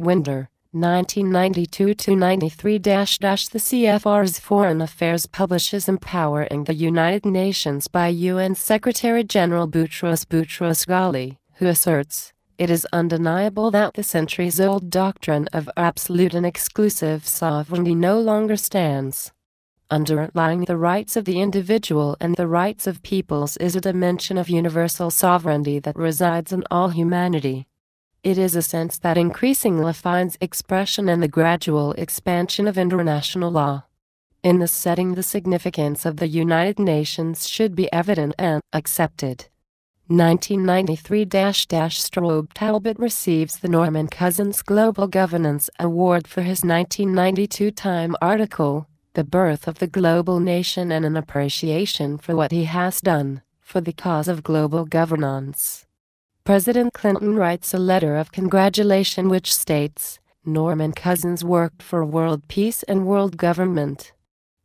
Winder, 1992-93-. The CFR's Foreign Affairs publishes Empowering the United Nations by UN Secretary-General Boutros Ghali, who asserts, "It is undeniable that the centuries-old doctrine of absolute and exclusive sovereignty no longer stands. Underlying the rights of the individual and the rights of peoples is a dimension of universal sovereignty that resides in all humanity. It is a sense that increasingly finds expression in the gradual expansion of international law. In this setting, the significance of the United Nations should be evident and accepted." 1993-. Strobe Talbot receives the Norman Cousins Global Governance Award for his 1992 Time article, "The Birth of the Global Nation and an Appreciation for What He Has Done for the Cause of Global Governance." President Clinton writes a letter of congratulation which states, "Norman Cousins worked for world peace and world government."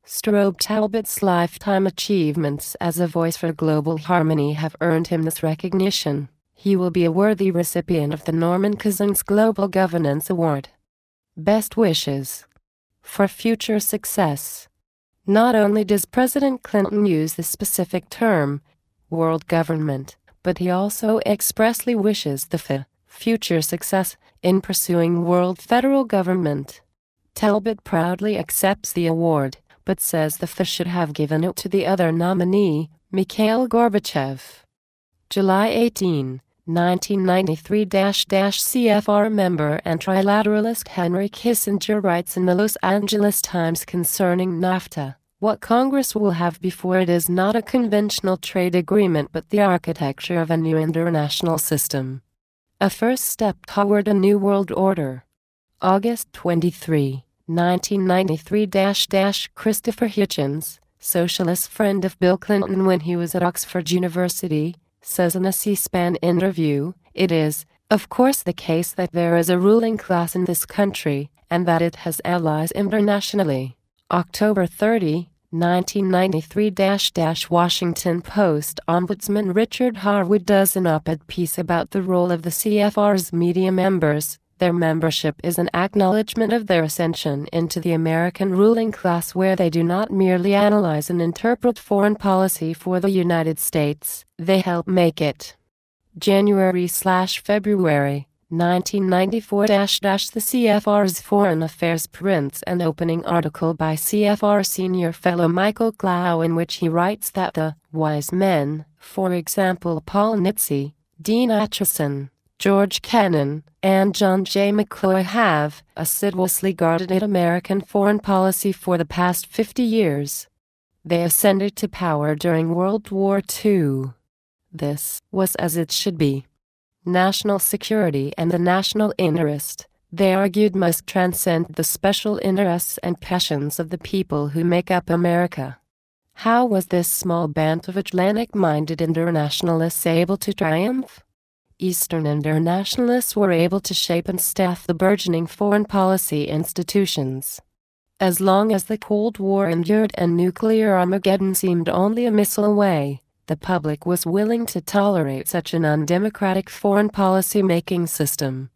Strobe Talbot's lifetime achievements as a voice for global harmony have earned him this recognition. He will be a worthy recipient of the Norman Cousins Global Governance Award. Best wishes for future success. Not only does President Clinton use the specific term, world government, but he also expressly wishes the future success in pursuing world federal government. Talbot proudly accepts the award, but says the should have given it to the other nominee, Mikhail Gorbachev. July 18, 1993-. CFR member and trilateralist Henry Kissinger writes in the Los Angeles Times concerning NAFTA, "What Congress will have before it is not a conventional trade agreement but the architecture of a new international system. A first step toward a new world order." August 23, 1993-. Christopher Hitchens, socialist friend of Bill Clinton when he was at Oxford University, says in a C-SPAN interview, "It is, of course, the case that there is a ruling class in this country, and that it has allies internationally." October 30, 1993-. Washington Post Ombudsman Richard Harwood does an op-ed piece about the role of the CFR's media members. Their membership is an acknowledgement of their ascension into the American ruling class, where they do not merely analyze and interpret foreign policy for the United States, they help make it. January/February, 1994-. The CFR's Foreign Affairs prints an opening article by CFR senior fellow Michael Clow in which he writes that the wise men, for example Paul Nitze, Dean Acheson, George Kennan, and John J. McCloy have assiduously guarded American foreign policy for the past 50 years. They ascended to power during World War II. This was as it should be. National security and the national interest, they argued, must transcend the special interests and passions of the people who make up America. How was this small band of Atlantic-minded internationalists able to triumph? Eastern internationalists were able to shape and staff the burgeoning foreign policy institutions. As long as the Cold War endured and nuclear Armageddon seemed only a missile away, the public was willing to tolerate such an undemocratic foreign policy-making system.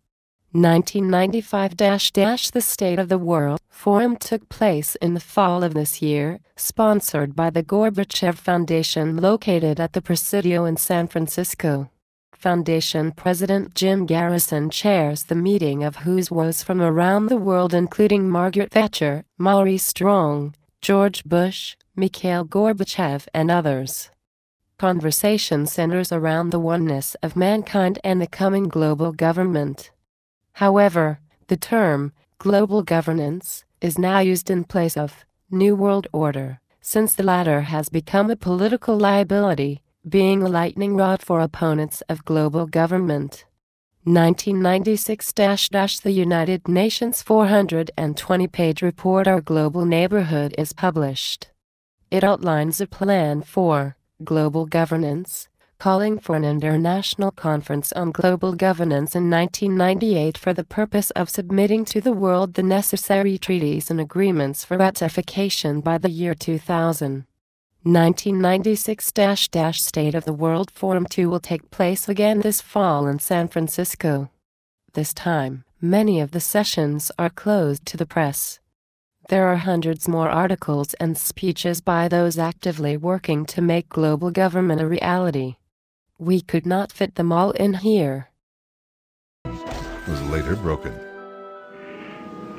1995-. The State of the World Forum took place in the fall of this year, sponsored by the Gorbachev Foundation located at the Presidio in San Francisco. Foundation President Jim Garrison chairs the meeting, of whose woes from around the world including Margaret Thatcher, Maurice Strong, George Bush, Mikhail Gorbachev and others. Conversation centers around the oneness of mankind and the coming global government. However, the term global governance is now used in place of New World Order, since the latter has become a political liability, being a lightning rod for opponents of global government. 1996-. The United Nations 420-page report Our Global Neighborhood is published. It outlines a plan for global governance, calling for an international conference on global governance in 1998 for the purpose of submitting to the world the necessary treaties and agreements for ratification by the year 2000. 1996-. State of the World Forum 2 will take place again this fall in San Francisco. This time, Many of the sessions are closed to the press. There are hundreds more articles and speeches by those actively working to make global government a reality. We could not fit them all in here. Was later broken.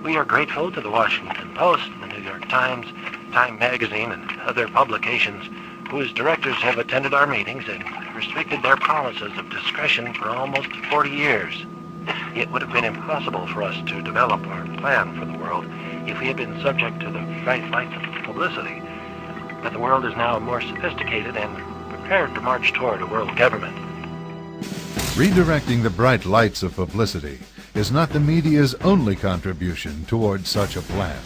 We are grateful to the Washington Post, the New York Times, Time Magazine, and other publications whose directors have attended our meetings and restricted their promises of discretion for almost 40 years. It would have been impossible for us to develop our plan for the world if we had been subject to the bright lights of publicity. But the world is now more sophisticated and prepared to march toward a world government. Redirecting the bright lights of publicity is not the media's only contribution towards such a plan.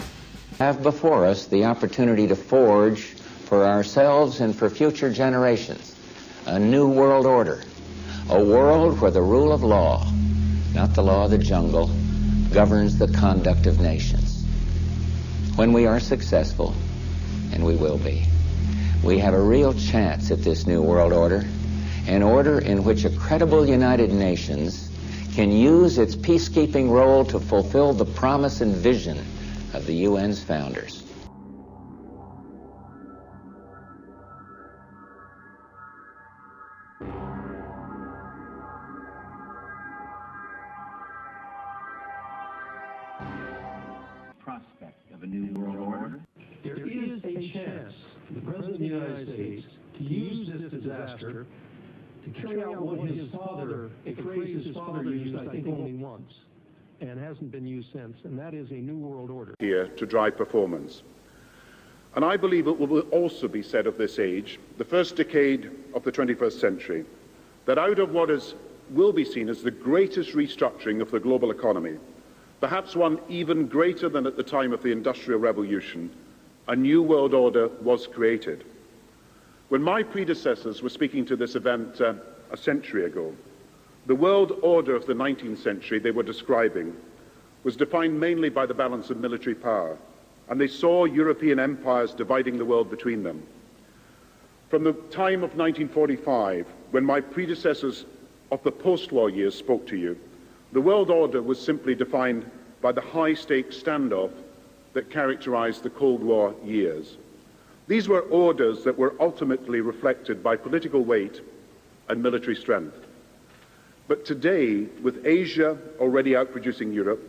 Have before us the opportunity to forge for ourselves and for future generations a new world order, a world where the rule of law, not the law of the jungle, governs the conduct of nations. When we are successful, and we will be, we have a real chance at this new world order, an order in which a credible United Nations can use its peacekeeping role to fulfill the promise and vision of the UN's founders. Prospect of a new world order. There is a chance for the President of the United States to use this disaster to carry out what his father, a phrase his father used, I think, only once, and hasn't been used since, and that is a new world order. Here to drive performance. And I believe it will also be said of this age, the first decade of the 21st century, that out of what will be seen as the greatest restructuring of the global economy, perhaps one even greater than at the time of the Industrial Revolution, a new world order was created. When my predecessors were speaking to this event a century ago, the world order of the 19th century they were describing was defined mainly by the balance of military power, and they saw European empires dividing the world between them. From the time of 1945, when my predecessors of the post-war years spoke to you, the world order was simply defined by the high-stakes standoff that characterized the Cold War years. These were orders that were ultimately reflected by political weight and military strength. But today, with Asia already outproducing Europe,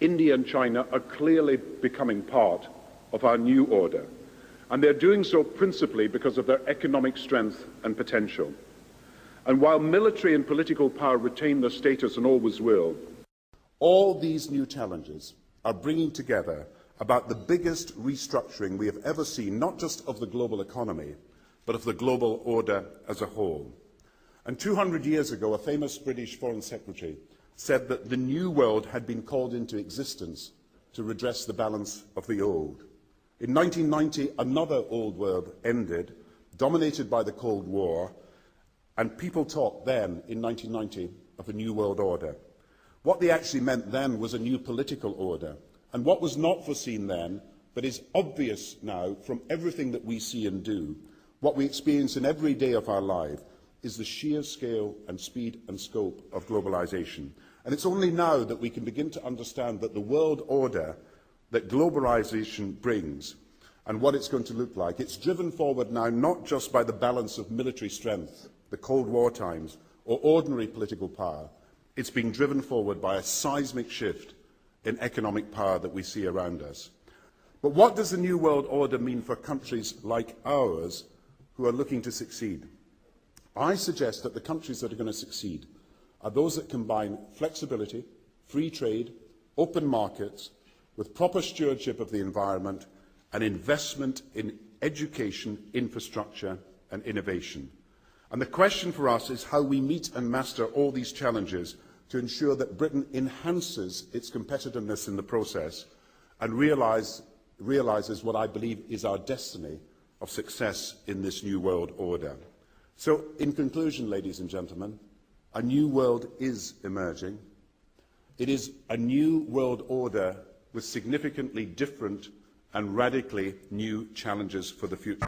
India and China are clearly becoming part of our new order, and they're doing so principally because of their economic strength and potential. And while military and political power retain their status and always will, all these new challenges are bringing together about the biggest restructuring we have ever seen, not just of the global economy, but of the global order as a whole. And 200 years ago, a famous British Foreign Secretary said that the new world had been called into existence to redress the balance of the old. In 1990, another old world ended, dominated by the Cold War, and people talked then, in 1990, of a new world order. What they actually meant then was a new political order. And what was not foreseen then, but is obvious now from everything that we see and do, what we experience in every day of our life, is the sheer scale and speed and scope of globalization. And it's only now that we can begin to understand that the world order that globalization brings and what it's going to look like, it's driven forward now not just by the balance of military strength, the Cold War times, or ordinary political power. It's being driven forward by a seismic shift in economic power that we see around us. But what does the New World Order mean for countries like ours who are looking to succeed? I suggest that the countries that are going to succeed are those that combine flexibility, free trade, open markets, with proper stewardship of the environment and investment in education, infrastructure and innovation. And the question for us is how we meet and master all these challenges to ensure that Britain enhances its competitiveness in the process and realizes what I believe is our destiny of success in this new world order. So, in conclusion, ladies and gentlemen, a new world is emerging. It is a new world order with significantly different and radically new challenges for the future.